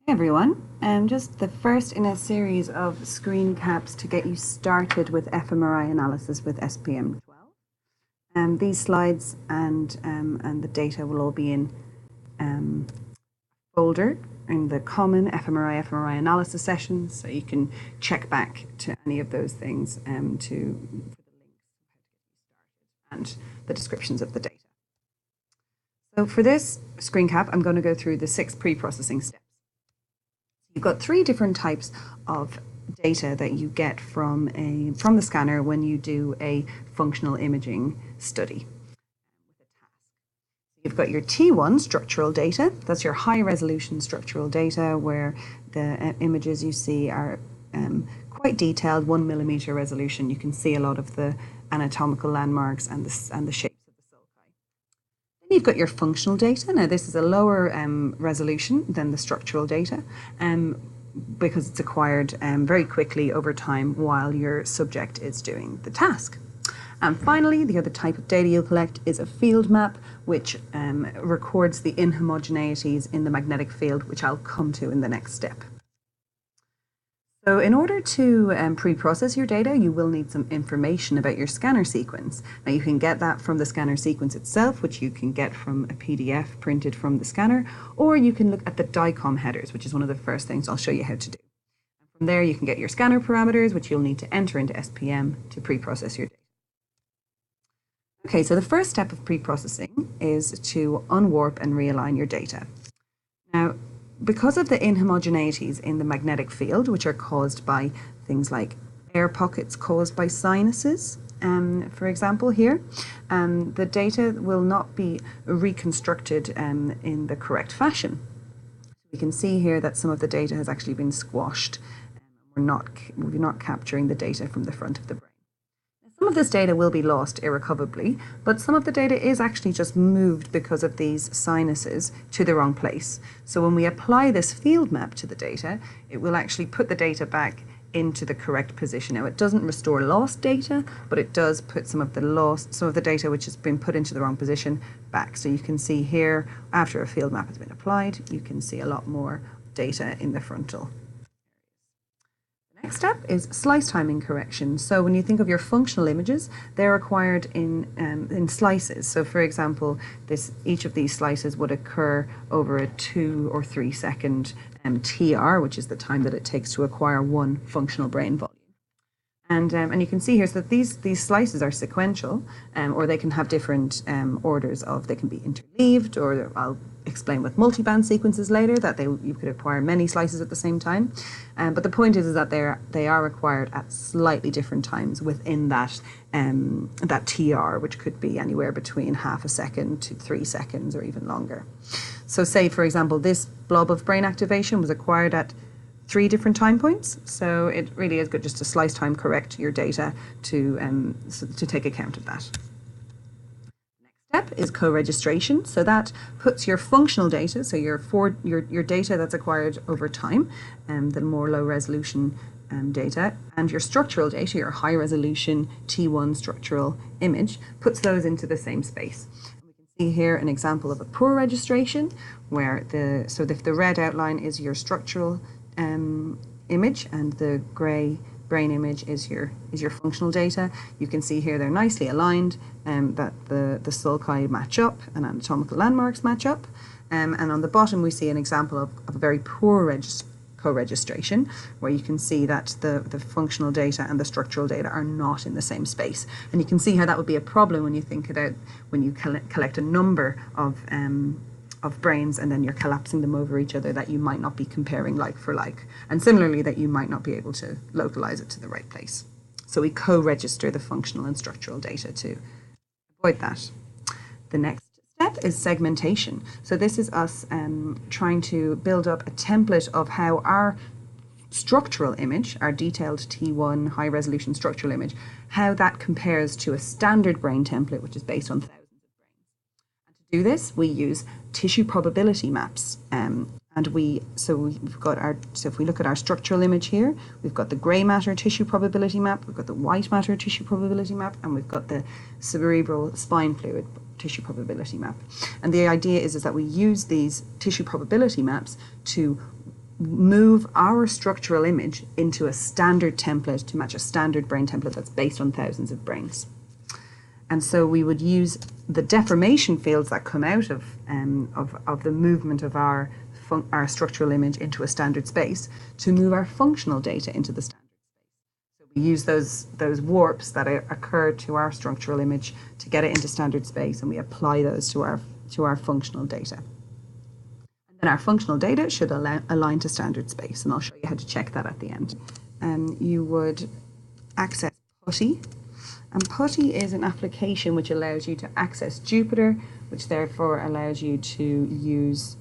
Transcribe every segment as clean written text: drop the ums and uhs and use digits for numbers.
Hey everyone, just the first in a series of screen caps to get you started with fMRI analysis with SPM12. These slides and the data will all be in folder in the common fMRI analysis sessions, so you can check back to any of those things for the links and the descriptions of the data. So for this screen cap, I'm going to go through the 6 pre-processing steps. You've got 3 different types of data that you get from the scanner when you do a functional imaging study. You've got your T1 structural data. That's your high resolution structural data where the images you see are quite detailed, 1 millimeter resolution. You can see a lot of the anatomical landmarks and the shapes of the sulci. Then you've got your functional data. Now this is a lower resolution than the structural data because it's acquired very quickly over time while your subject is doing the task. And finally, the other type of data you'll collect is a field map, which records the inhomogeneities in the magnetic field, which I'll come to in the next step. So in order to pre-process your data, you will need some information about your scanner sequence. Now you can get that from the scanner sequence itself, which you can get from a PDF printed from the scanner, or you can look at the DICOM headers, which is one of the first things I'll show you how to do. And from there, you can get your scanner parameters, which you'll need to enter into SPM to pre-process your data. Okay, so the first step of pre-processing is to unwarp and realign your data. Now, because of the inhomogeneities in the magnetic field, which are caused by things like air pockets caused by sinuses, for example here, the data will not be reconstructed in the correct fashion. We can see here that some of the data has actually been squashed. We're not capturing the data from the front of the brain. Some of this data will be lost irrecoverably, but some of the data is actually just moved because of these sinuses to the wrong place. So when we apply this field map to the data, it will actually put the data back into the correct position. Now it doesn't restore lost data, but it does put some of the data which has been put into the wrong position back. So you can see here, after a field map has been applied, you can see a lot more data in the frontal. Next step is slice timing correction. So when you think of your functional images, they're acquired in slices. So for example, each of these slices would occur over a 2 or 3 second TR, which is the time that it takes to acquire one functional brain volume. And you can see here so that these slices are sequential, or they can have different orders of, they can be interleaved, or I'll explain with multiband sequences later that you could acquire many slices at the same time. But the point is that they are acquired at slightly different times within that TR, which could be anywhere between half a second to 3 seconds or even longer. So say, for example, this blob of brain activation was acquired at 3 different time points, so it really is good just to slice time correct your data to take account of that. Next step is co-registration. So that puts your functional data, so your data that's acquired over time, the more low resolution data, and your structural data, your high resolution T1 structural image, puts those into the same space. We can see here an example of a poor registration where if the red outline is your structural image and the grey brain image is your functional data. You can see here they're nicely aligned, that the sulci match up and anatomical landmarks match up. And on the bottom we see an example of a very poor co-registration where you can see that the functional data and the structural data are not in the same space. And you can see how that would be a problem when you think about when you collect a number of brains and then you're collapsing them over each other, that you might not be comparing like for like, and similarly that you might not be able to localize it to the right place. So we co-register the functional and structural data to avoid that. The next step is segmentation. So this is us trying to build up a template of how our structural image, our detailed T1 high resolution structural image, how that compares to a standard brain template which is based on do this, we use tissue probability maps, if we look at our structural image here, we've got the grey matter tissue probability map, we've got the white matter tissue probability map, and we've got the cerebral spine fluid tissue probability map. And the idea is that we use these tissue probability maps to move our structural image into a standard template to match a standard brain template that's based on thousands of brains. And so we would use the deformation fields that come out of the movement of our structural image into a standard space to move our functional data into the standard space. So we use those warps that occur to our structural image to get it into standard space, and we apply those to our functional data. And then our functional data should align to standard space, and I'll show you how to check that at the end. You would access PuTTY. And PuTTY is an application which allows you to access Jupyter, which therefore allows you to use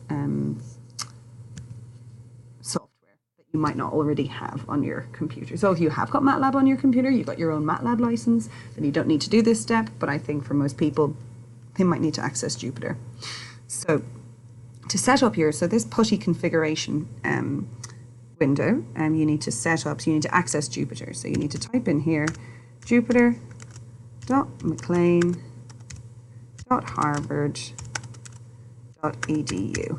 software that you might not already have on your computer. So if you have got MATLAB on your computer, you've got your own MATLAB license, then you don't need to do this step, but I think for most people, they might need to access Jupyter. So to set up so this PuTTY configuration window, you need to set up, so you need to access Jupyter. So you need to type in here, jupyter.mclean.harvard.edu,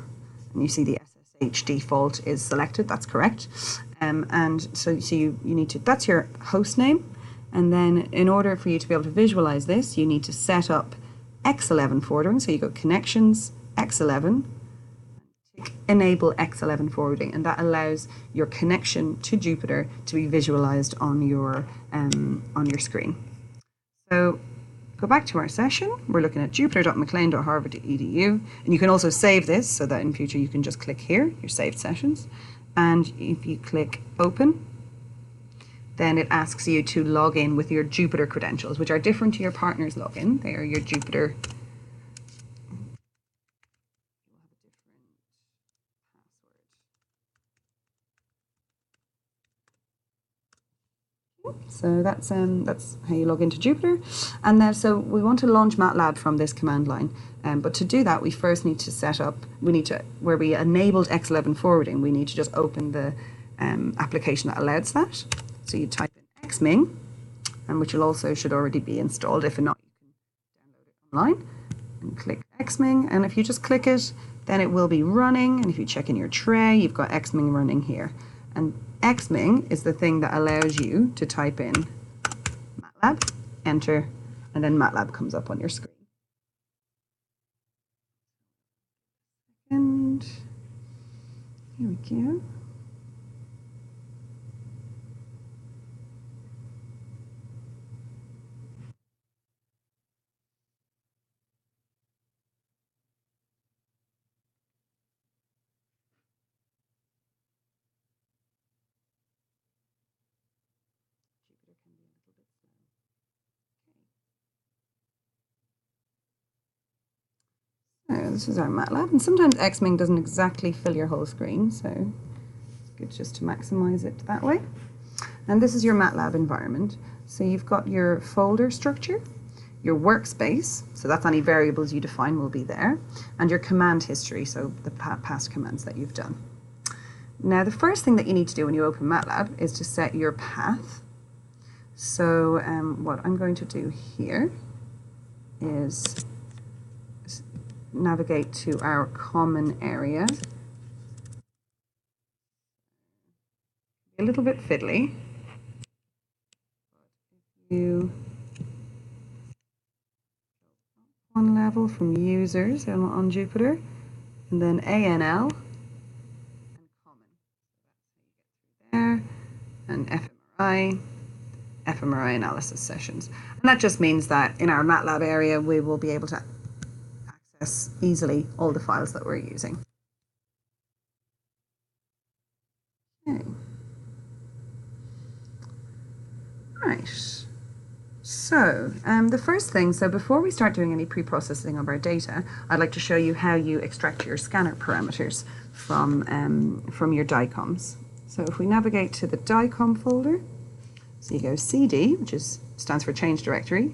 and you see the SSH default is selected. That's correct. And so you need to, that's your host name, and then in order for you to be able to visualize this, you need to set up X11 forwarding. So you go connections X11, enable X11 forwarding, and that allows your connection to Jupyter to be visualized on your screen. So go back to our session. We're looking at jupyter.mclean.harvard.edu, and you can also save this so that in future you can just click here, your saved sessions, and if you click open, then it asks you to log in with your Jupyter credentials, which are different to your partner's login. They are your Jupyter. So that's how you log into Jupyter. And then so we want to launch MATLAB from this command line. But to do that, we first need to set up, where we enabled X11 forwarding, we need to just open the application that allows that. So you type in xming, and which will also should already be installed. If not, you can download it online and click xming. And if you just click it, then it will be running. And if you check in your tray, you've got xming running here. And xming is the thing that allows you to type in MATLAB, enter, and then MATLAB comes up on your screen. And here we go. This is our MATLAB, and sometimes xming doesn't exactly fill your whole screen, so it's good just to maximize it that way. And this is your MATLAB environment. So you've got your folder structure, your workspace, so that's any variables you define will be there, and your command history, so the past commands that you've done. Now the first thing that you need to do when you open MATLAB is to set your path. So what I'm going to do here is navigate to our common area. A little bit fiddly. You one level from users on Jupyter, and then ANL and common. There, and fMRI analysis sessions. And that just means that in our MATLAB area we will be able to access easily all the files that we're using. Okay. Right. So the first thing, so before we start doing any pre-processing of our data, I'd like to show you how you extract your scanner parameters from your DICOMs. So if we navigate to the DICOM folder, so you go CD, which stands for change directory,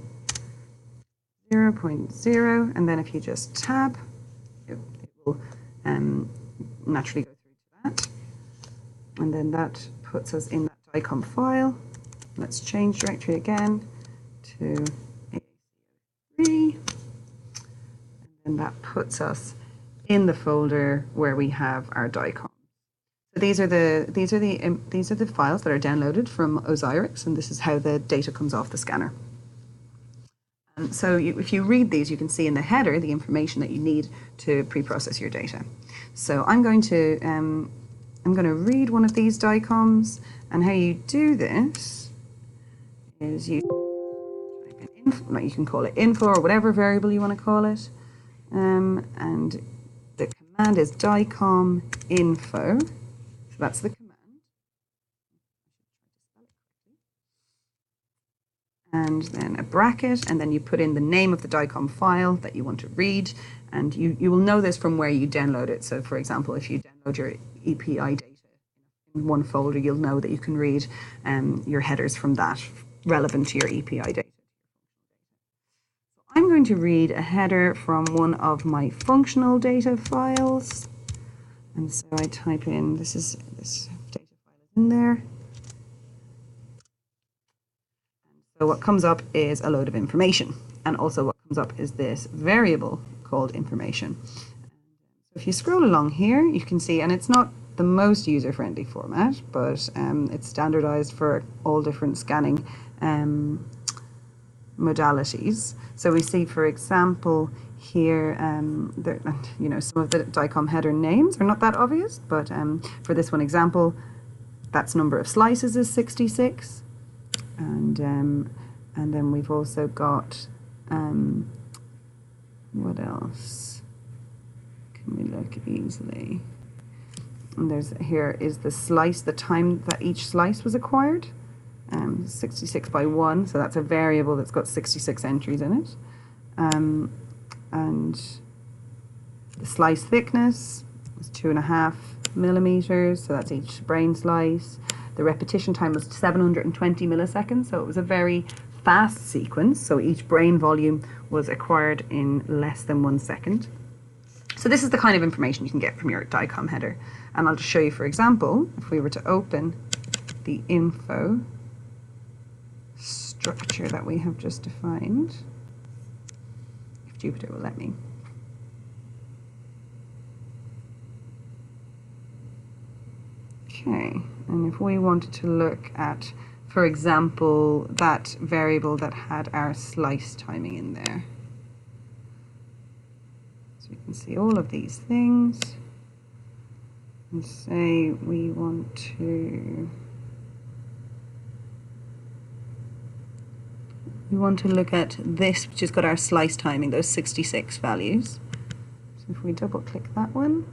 0.0, and then if you just tab, it will naturally go through to that. And then that puts us in that DICOM file. Let's change directory again to 3, and then that puts us in the folder where we have our DICOM. So these are the files that are downloaded from Osiris, and this is how the data comes off the scanner. And so if you read these, you can see in the header the information that you need to pre-process your data. So I'm going to read one of these DICOMs, and how you do this is you type in info, you can call it info or whatever variable you want to call it, and the command is DICOM info. So that's the command. And then a bracket, and then you put in the name of the DICOM file that you want to read, and you will know this from where you download it. So for example, if you download your EPI data in one folder, you'll know that you can read your headers from that relevant to your EPI data. So I'm going to read a header from one of my functional data files, and so I type in, this data file is in there. So what comes up is a load of information, and also what comes up is this variable called information. So if you scroll along here, you can see, and it's not the most user-friendly format, but it's standardized for all different scanning modalities. So we see, for example, here, some of the DICOM header names are not that obvious, but for this one example, that's number of slices is 66. And then we've also got, what else can we look easily? And here is the slice, the time that each slice was acquired, 66 by 1, so that's a variable that's got 66 entries in it. And the slice thickness was 2.5 millimeters, so that's each brain slice. The repetition time was 720 milliseconds, so it was a very fast sequence. So each brain volume was acquired in less than 1 second. So this is the kind of information you can get from your DICOM header. And I'll just show you, for example, if we were to open the info structure that we have just defined, if Jupyter will let me. Okay, and if we wanted to look at, for example, that variable that had our slice timing in there. So we can see all of these things, and say we want to look at this, which has got our slice timing, those 66 values. So if we double click that one,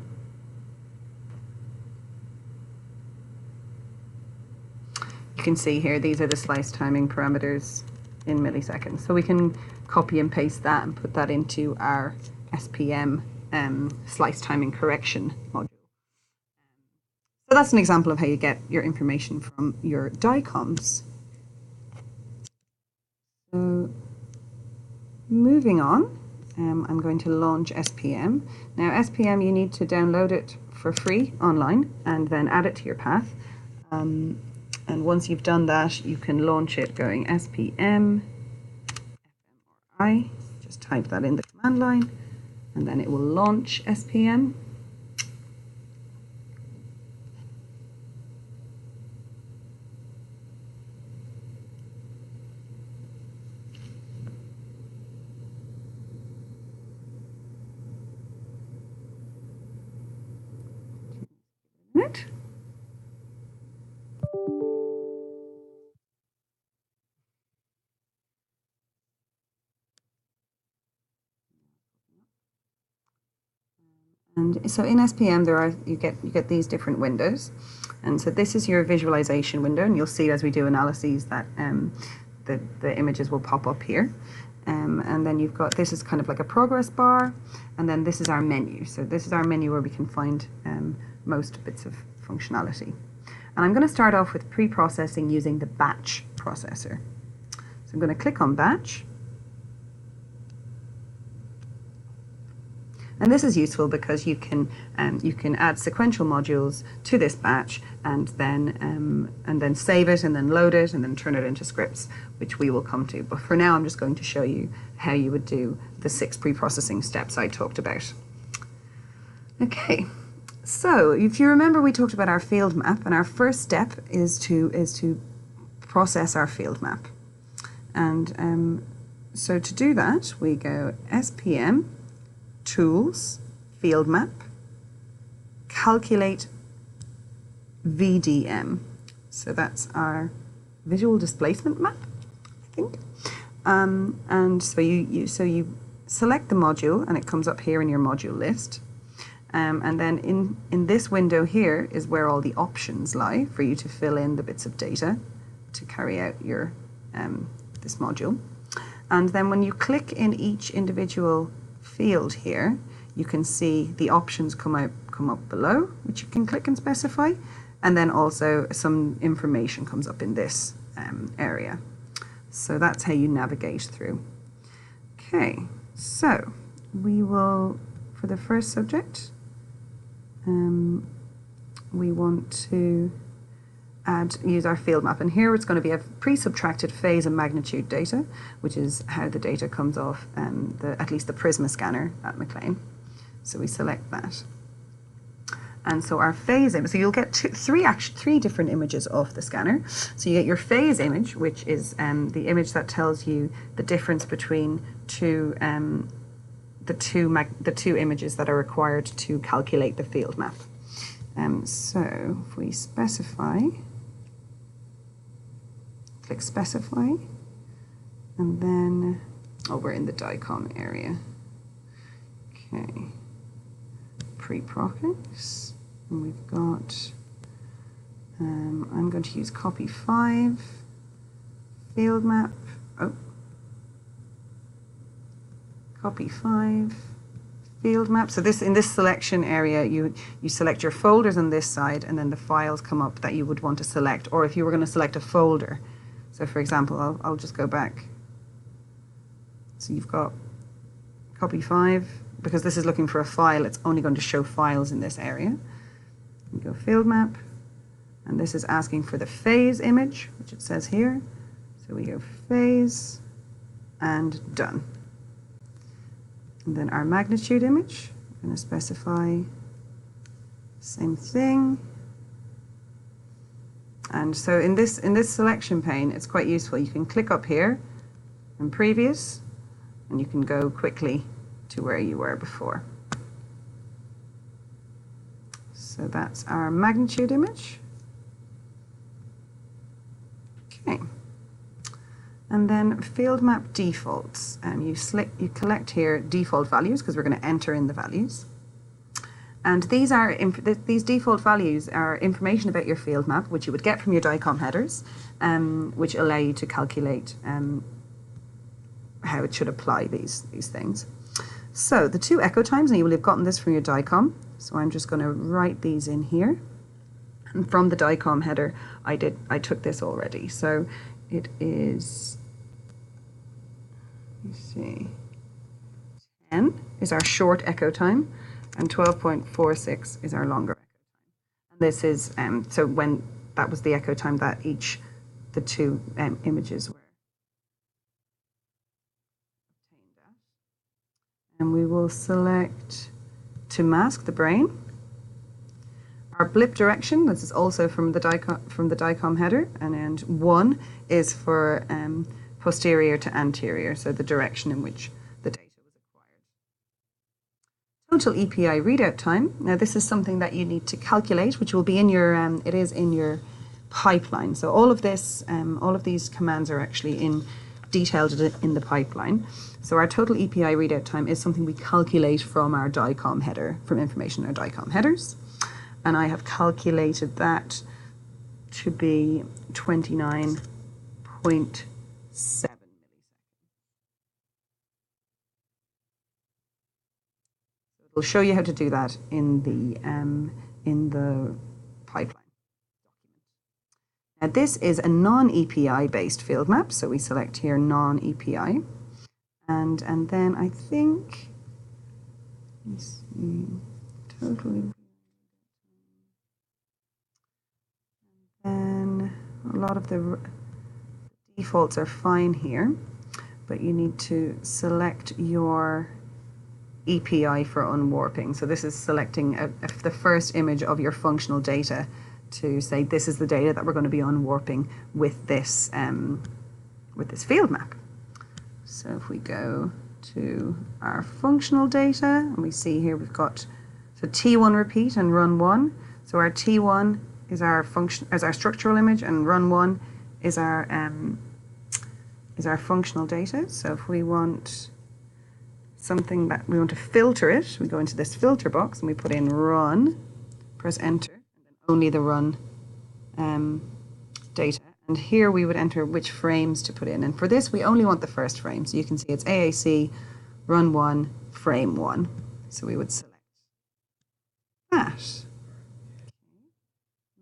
you can see here, these are the slice timing parameters in milliseconds. So we can copy and paste that and put that into our SPM slice timing correction module. So that's an example of how you get your information from your DICOMs. So moving on, I'm going to launch SPM. Now SPM, you need to download it for free online and then add it to your path. And once you've done that, you can launch it going SPM fMRI. Just type that in the command line, and then it will launch SPM. And so in SPM, you get these different windows, and so this is your visualization window, and you'll see as we do analyses that the images will pop up here, and then you've got, this is kind of like a progress bar, and then this is our menu. So this is our menu where we can find most bits of functionality. And I'm going to start off with pre-processing using the batch processor. So I'm going to click on batch. And this is useful because you can add sequential modules to this batch and then save it and then load it and then turn it into scripts, which we will come to. But for now, I'm just going to show you how you would do the 6 pre-processing steps I talked about. Okay, So if you remember, we talked about our field map, and our first step is to process our field map. And so to do that, we go SPM, Tools, Field Map, Calculate VDM. So that's our visual displacement map, I think. And so you select the module, and it comes up here in your module list. And then in this window here is where all the options lie for you to fill in the bits of data to carry out your this module. And then when you click in each individual field here, you can see the options come up below, which you can click and specify, and then also some information comes up in this area. So that's how you navigate through. Okay, so we will, for the first subject, we want to use our field map, and here it's going to be a pre-subtracted phase and magnitude data, which is how the data comes off at least the Prisma scanner at Maclean. So we select that, and so our phase image. So you'll get three different images off the scanner. So you get your phase image, which is the image that tells you the difference between the two images that are required to calculate the field map. So if we specify, click specify, and then, we're in the DICOM area. Okay, preprocess, and we've got, I'm going to use copy 5, field map, copy 5, field map. So in this selection area, you select your folders on this side, and then the files come up that you would want to select, or if you were going to select a folder. So for example, I'll just go back. So you've got copy 5, because this is looking for a file, it's only going to show files in this area. You go field map, and this is asking for the phase image, which it says here. So we go phase, and done. And then our magnitude image, I'm going to specify same thing. And so in this selection pane, it's quite useful. You can click up here in previous, and you can go quickly to where you were before. So that's our magnitude image. Okay. And then field map defaults. You collect here default values, because we're going to enter in the values. And these default values are information about your field map, which you would get from your DICOM headers, which allow you to calculate how it should apply these things. So the 2 echo times, and you will have gotten this from your DICOM. So I'm just going to write these in here. And from the DICOM header, I took this already. So it is, let's see, 10 is our short echo time, and 12.46 is our longer echo time. And this is, so when that was the echo time that the 2 images were obtained at. And we will select to mask the brain. Our blip direction, this is also from the DICOM header, and then 1 is for posterior to anterior, so the direction in which the data was acquired. Total EPI readout time. Now this is something that you need to calculate, which will be in your, it is in your pipeline. So all of this, all of these commands are actually detailed in the pipeline. So our total EPI readout time is something we calculate from our DICOM header, from information in our DICOM headers. And I have calculated that to be 29.7 milliseconds. It'll show you how to do that in the pipeline document. Now this is a non-EPI based field map, so we select here non-EPI, and then I think, let's see, totally. And a lot of the defaults are fine here, but you need to select your EPI for unwarping. So this is selecting the first image of your functional data to say this is the data that we're going to be unwarping with this field map. So if we go to our functional data, and we see here we've got T1 repeat and run 1. So our T1 is our structural image, and run 1 is our functional data. So if we want something that we want to filter it, we go into this filter box and we put in run, press enter, and then only the run data. And here we would enter which frames to put in. And for this, we only want the first frame. So you can see it's AAC, run 1, frame 1. So we would select that.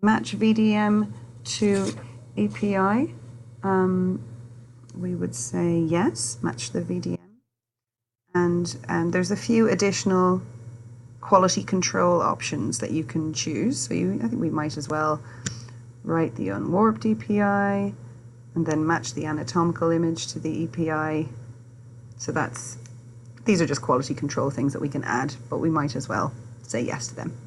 Match VDM to API. We would say yes, match the VDM. And there's a few additional quality control options that you can choose. So I think we might as well write the unwarped EPI and then match the anatomical image to the EPI. So these are just quality control things that we can add, but we might as well say yes to them.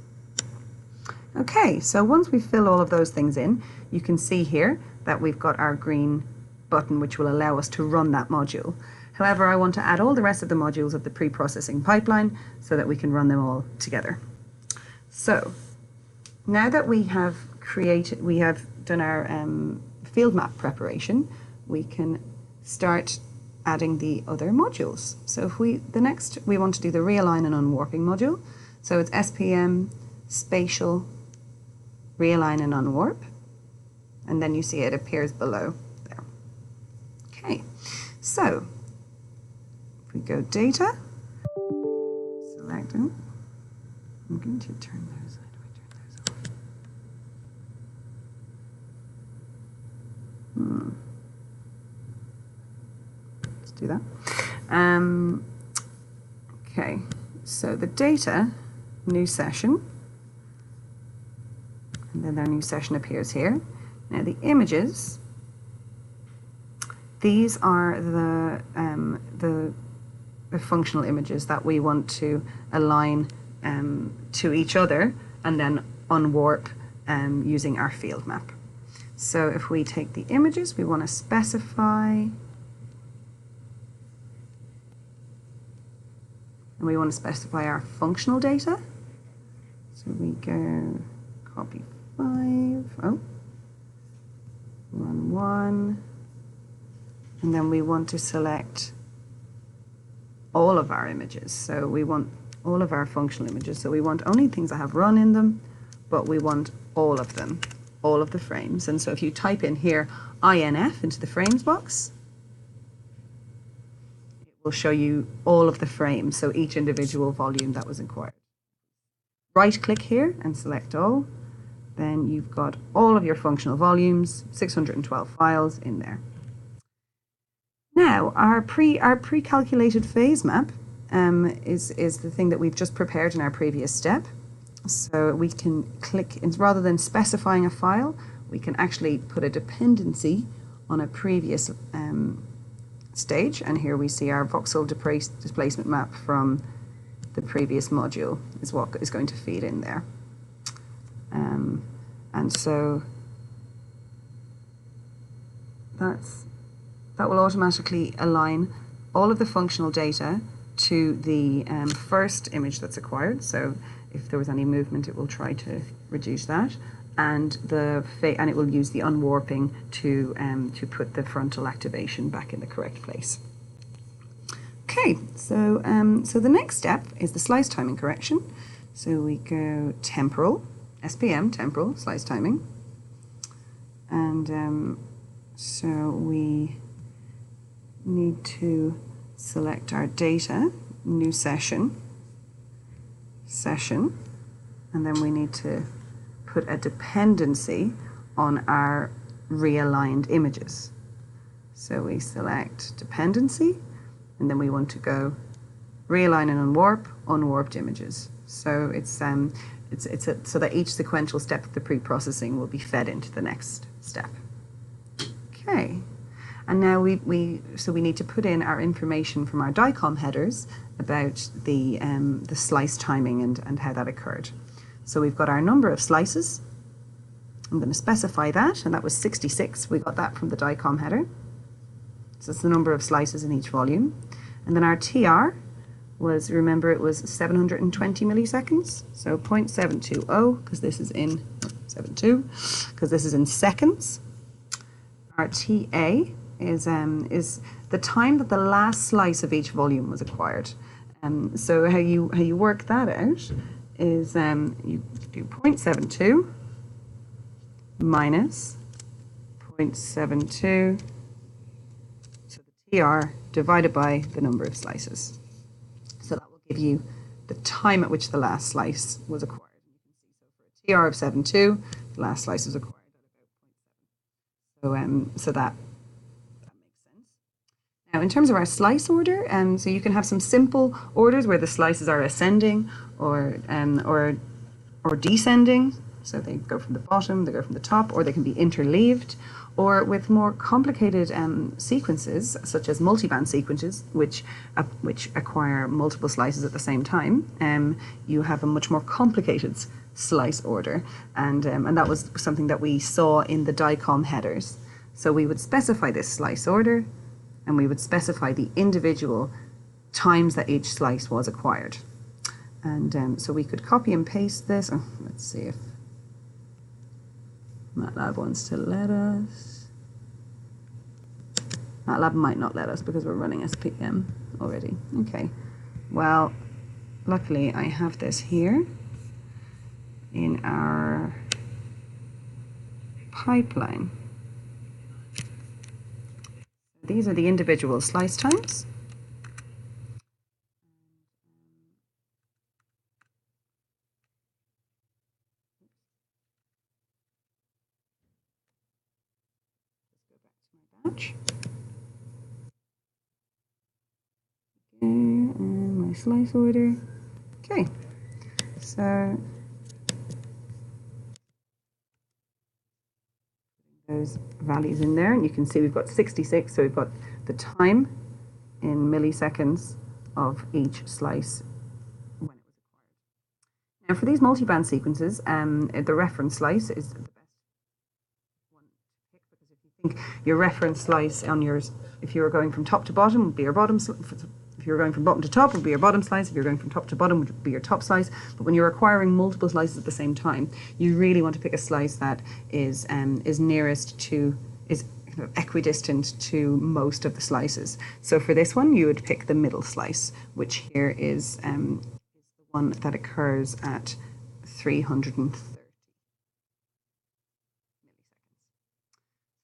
Okay, so once we fill all of those things in, you can see here that we've got our green button which will allow us to run that module. However, I want to add all the rest of the modules of the pre-processing pipeline so that we can run them all together. So now that we have done our field map preparation, we can start adding the other modules. So if we want to do the realign and unwarping module. So it's SPM spatial realign and unwarp, and then you see it appears below there. Okay, so if we go data, select them. I'm going to turn those. How do I turn those off? Let's do that. Okay, so the data, new session, and then our new session appears here. Now the images, these are the functional images that we want to align to each other and then unwarp using our field map. So if we take the images, we want to specify, and we want to specify our functional data. So we go copy 5, run 1, and then we want to select all of our images. So we want all of our functional images. So we want only things that have run in them, but we want all of them, all of the frames. And so if you type in here INF into the frames box, it will show you all of the frames, so each individual volume that was inquired. Right click here and select all. Then you've got all of your functional volumes, 612 files in there. Now, our pre-calculated phase map is the thing that we've just prepared in our previous step. So we can click, rather than specifying a file, we can actually put a dependency on a previous stage. And here we see our voxel displacement map from the previous module is what is going to feed in there. And so that will automatically align all of the functional data to the first image that's acquired. So if there was any movement, it will try to reduce that, and it will use the unwarping to put the frontal activation back in the correct place. Okay, so the next step is the slice timing correction. So we go temporal, SPM temporal slice timing, and so we need to select our data, new session, and then we need to put a dependency on our realigned images. So we select dependency, and then we want to go realign and unwarp, unwarped images. So it's so that each sequential step of the pre-processing will be fed into the next step. Okay. And now we need to put in our information from our DICOM headers about the slice timing and how that occurred. So we've got our number of slices. I'm going to specify that, and that was 66. We got that from the DICOM header. So it's the number of slices in each volume. And then our TR was, remember, it was 720 milliseconds. So 0.720, because this is in 72, because this is in seconds. Our TA is the time that the last slice of each volume was acquired. So how you work that out is you do 0.72 minus 0.72, so the TR divided by the number of slices. So that will give you the time at which the last slice was acquired. So for a TR of 72, the last slice was acquired at about 0.7. So that makes sense. Now, in terms of our slice order, so you can have some simple orders where the slices are ascending or descending. So they go from the bottom, they go from the top, or they can be interleaved. Or with more complicated sequences, such as multiband sequences, which acquire multiple slices at the same time, you have a much more complicated slice order, and that was something that we saw in the DICOM headers. So we would specify this slice order, and we would specify the individual times that each slice was acquired. And so we could copy and paste this. Oh, let's see if MATLAB wants to let us. MATLAB might not let us because we're running SPM already. Okay, well, luckily I have this here in our pipeline. These are the individual slice times. Okay, and my slice order. Okay, so those values in there, and you can see we've got 66, so we've got the time in milliseconds of each slice when it was acquired. Now for these multiband sequences, the reference slice is the best one to pick, because if you think your reference slice on yours, if you were going from top to bottom, would be your bottom. If you're going from bottom to top, it would be your bottom slice. If you're going from top to bottom, it would be your top slice. But when you're acquiring multiple slices at the same time, you really want to pick a slice that is nearest to, is kind of equidistant to most of the slices. So for this one, you would pick the middle slice, which here is the one that occurs at 330 milliseconds.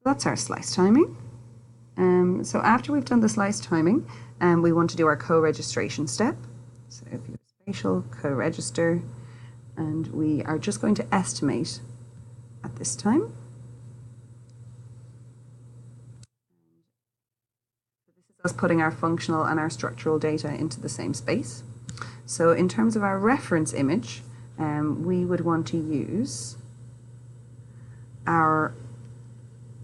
That's our slice timing. So after we've done the slice timing, we want to do our co-registration step. So if you go spatial, co-register, and we are just going to estimate at this time. So this is us putting our functional and our structural data into the same space. So in terms of our reference image, we would want to use our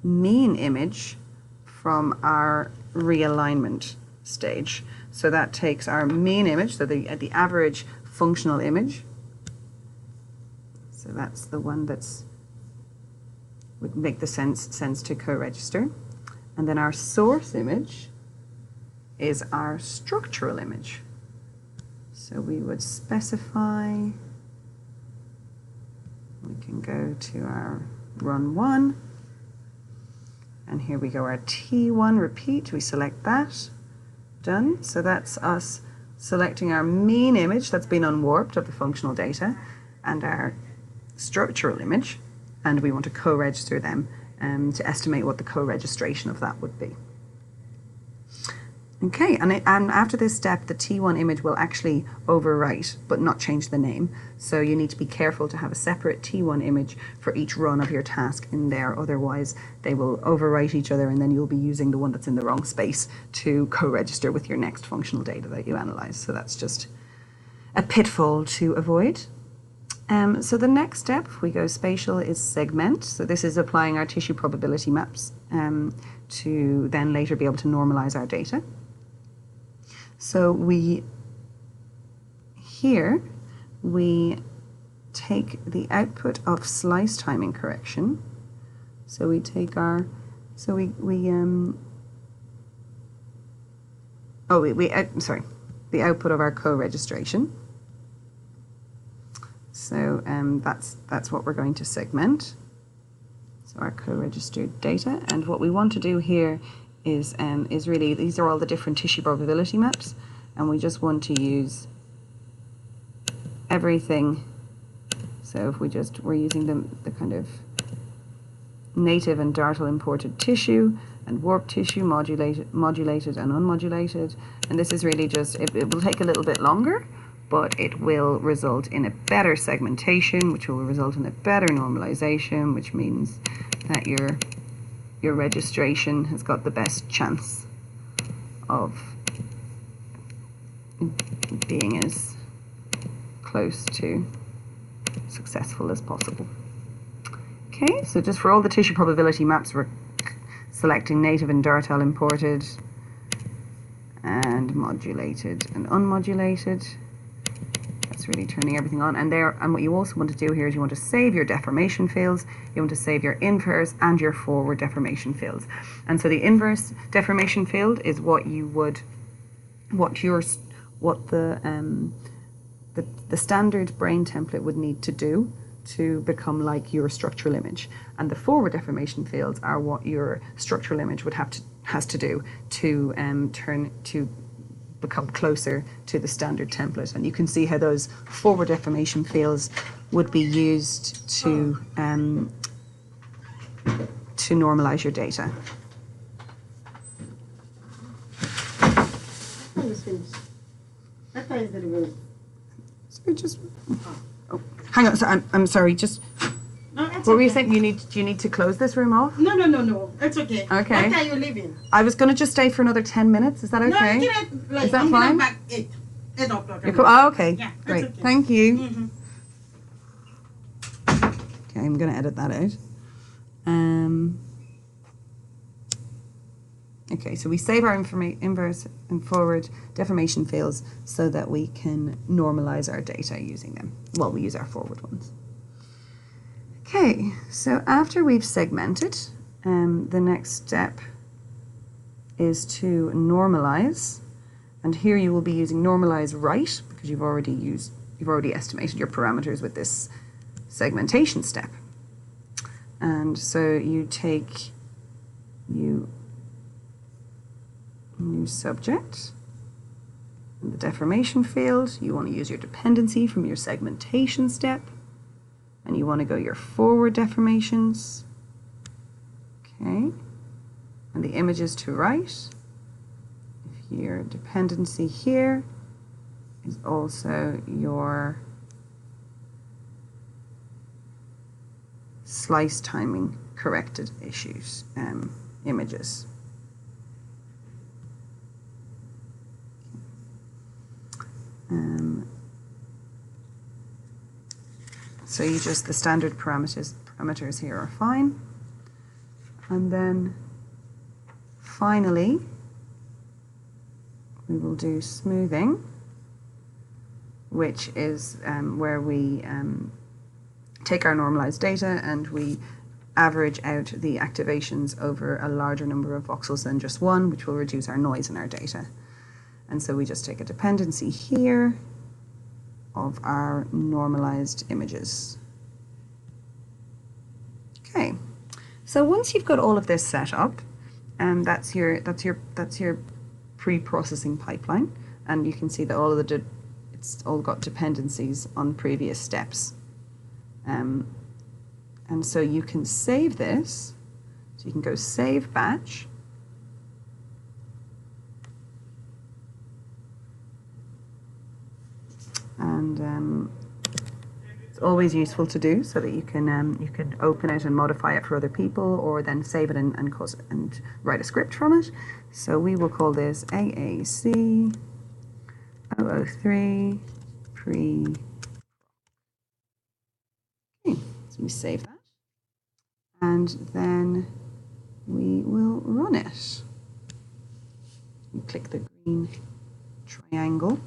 mean image from our realignment stage. So that takes our mean image, so the average functional image. So that's the one that's would make the sense to co-register. And then our source image is our structural image. So we would specify, we can go to our run 1. And here we go, our T1 repeat, we select that, done. So that's us selecting our mean image that's been unwarped of the functional data and our structural image, and we want to co-register them to estimate what the co-registration of that would be. Okay, and after this step, the T1 image will actually overwrite, but not change the name. So you need to be careful to have a separate T1 image for each run of your task in there. Otherwise, they will overwrite each other, and then you'll be using the one that's in the wrong space to co-register with your next functional data that you analyze. So that's just a pitfall to avoid. So the next step, if we go spatial, is segment. So this is applying our tissue probability maps to then later be able to normalize our data. So here we take the output of slice timing correction. So we take our, sorry, the output of our co-registration. So that's what we're going to segment. So our co-registered data, and what we want to do here is really, these are all the different tissue probability maps, and we just want to use everything. So if we're using the kind of native and dartal imported tissue and warp tissue, modulated and unmodulated, and this is really just, it will take a little bit longer, but it will result in a better segmentation, which will result in a better normalization, which means that your registration has got the best chance of being as close to successful as possible. Okay, so just for all the tissue probability maps, we're selecting native and dartal imported and modulated and unmodulated. That's really turning everything on. And what you also want to do here is you want to save your deformation fields, you want to save your inverse and your forward deformation fields. And so the inverse deformation field is what the standard brain template would need to do to become like your structural image, and the forward deformation fields are what your structural image has to do to become closer to the standard template. And you can see how those forward deformation fields would be used to normalize your data. So just, oh, hang on. So I'm sorry. Just what were you saying? Do you need to close this room off? No. It's okay. Okay. What are you leaving? I was going to just stay for another 10 minutes. Is that okay? No, you can, like, is that I'm fine? Back 8 o'clock. Oh, okay. Yeah, great. Okay. Thank you. Mm-hmm. Okay, I'm going to edit that out. Okay, so we save our inverse and forward deformation fields so that we can normalize our data using them. Well, we use our forward ones. Okay, so after we've segmented, the next step is to normalize. And here you will be using normalize right, because you've already estimated your parameters with this segmentation step. And so you take new subject, in the deformation field, you want to use your dependency from your segmentation step, and you want to go your forward deformations. Okay, and the images to right. If your dependency here is also your slice timing corrected issues, images. So you just, the standard parameters here are fine. And then finally, we will do smoothing, which is where we take our normalized data and we average out the activations over a larger number of voxels than just one, which will reduce our noise in our data. And so we just take a dependency here of our normalized images. Okay, so once you've got all of this set up, and that's your pre-processing pipeline, and you can see that all of it's all got dependencies on previous steps, and so you can save this. So you can go save batch. And it's always useful to do so that you can open it and modify it for other people, or then save it and write a script from it. So we will call this AAC 003 . So we save that, and then we will run it. You click the green triangle.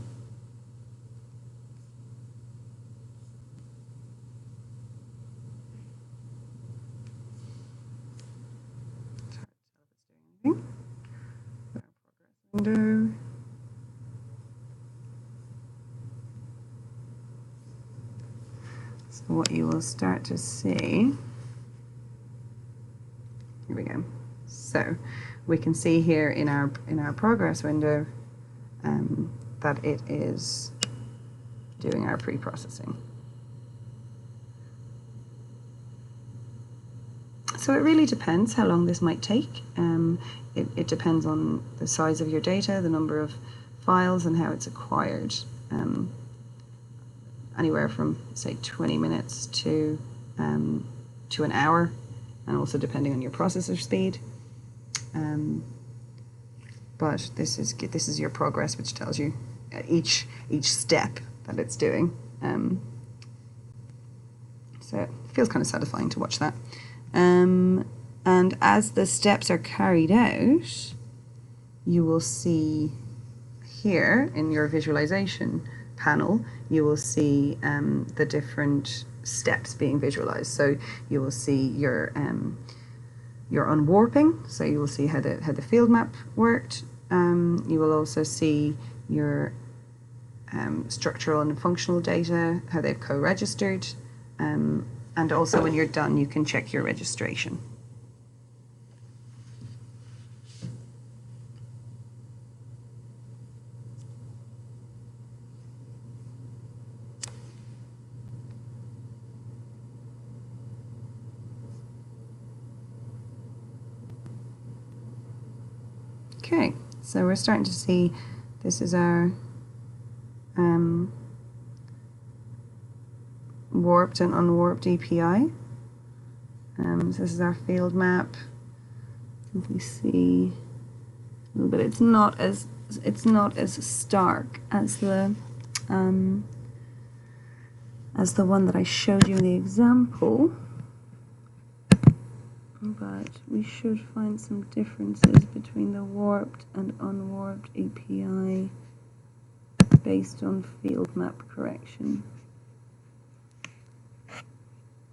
Window. So what you will start to see, here we go. So we can see here in our progress window that it is doing our pre-processing. So it really depends how long this might take. It depends on the size of your data, the number of files, and how it's acquired. Anywhere from, say, 20 minutes to an hour, and also depending on your processor speed. But this is your progress, which tells you each step that it's doing. So it feels kind of satisfying to watch that. And as the steps are carried out, you will see here in your visualization panel, you will see the different steps being visualized. So you will see your unwarping, so you will see how the field map worked. You will also see your structural and functional data, how they've co-registered, and also when you're done, you can check your registration. Okay, so we're starting to see this is our warped and unwarped EPI. So this is our field map. You can see a little bit. It's not as stark as the one that I showed you in the example. But we should find some differences between the warped and unwarped API based on field map correction.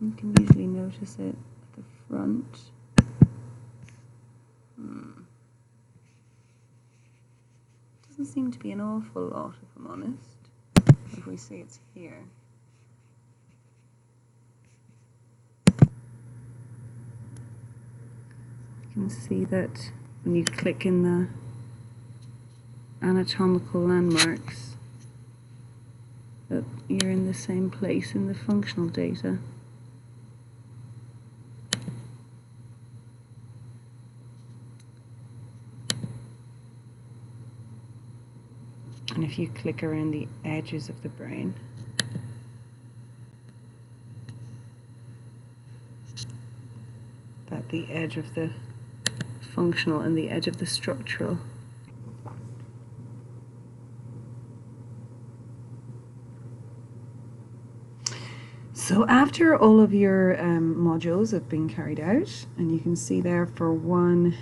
You can usually notice it at the front. Doesn't seem to be an awful lot, if I'm honest. If we see it's here. You can see that when you click in the anatomical landmarks that you're in the same place in the functional data. And if you click around the edges of the brain, that the edge of the functional and the edge of the structural. So after all of your modules have been carried out, and you can see there for one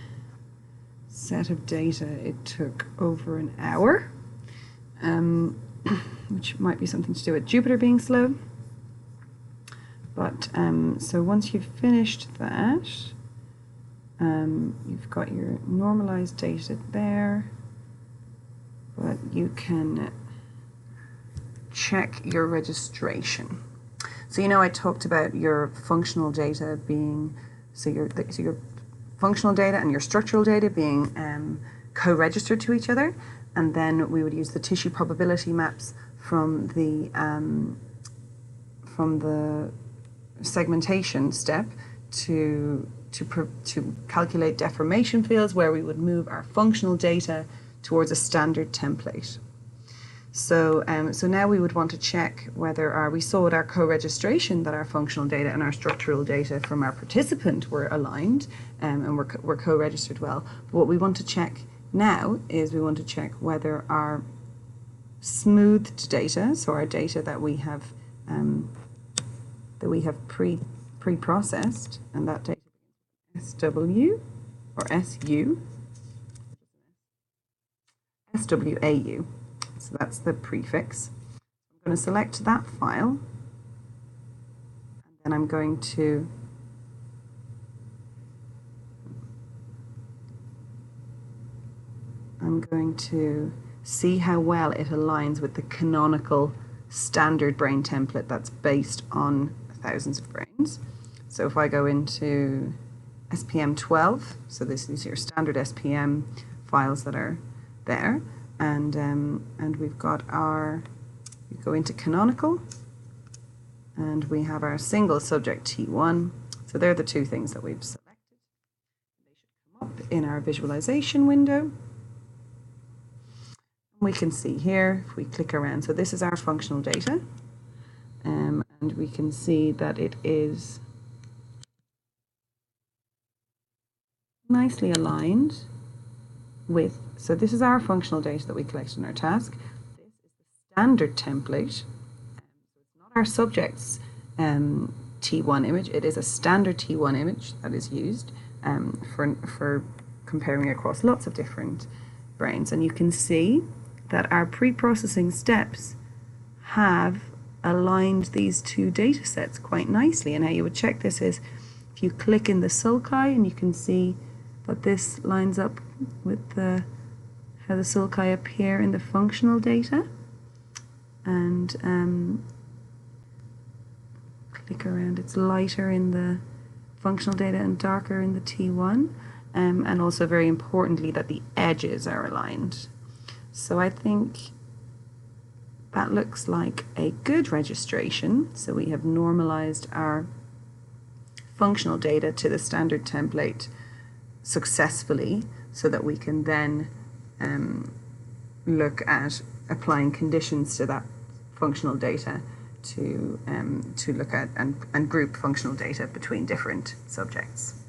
set of data it took over an hour, which might be something to do with Jupyter being slow. But so once you've finished that, you've got your normalized data there, but you can check your registration. So you know I talked about your functional data being, so your functional data and your structural data being co-registered to each other, and then we would use the tissue probability maps from the segmentation step to calculate deformation fields, where we would move our functional data towards a standard template. So now we would want to check whether we saw at our co-registration that our functional data and our structural data from our participant were aligned and were co-registered well. But what we want to check now is we want to check whether our smoothed data, so our data that we have pre-processed, and that data SW or SU, SWAU. So that's the prefix. I'm going to select that file, and then I'm going to see how well it aligns with the canonical standard brain template that's based on thousands of brains. So if I go into SPM12, so this is your standard SPM files that are there, and we've got we go into canonical, and we have our single subject T1. So they're the two things that we've selected. They should come up in our visualization window. We can see here, if we click around, so this is our functional data, and we can see that it is nicely aligned with, so this is our functional data that we collected in our task. This is the standard template. So it's not our subject's T1 image, it is a standard T1 image that is used for comparing across lots of different brains. And you can see that our pre-processing steps have aligned these two data sets quite nicely. And how you would check this is if you click in the sulci, and you can see that this lines up with how the sulci appear in the functional data. And click around, it's lighter in the functional data and darker in the T1. And also very importantly that the edges are aligned. So I think that looks like a good registration. So we have normalized our functional data to the standard template successfully, so that we can then look at applying conditions to that functional data to look at and group functional data between different subjects.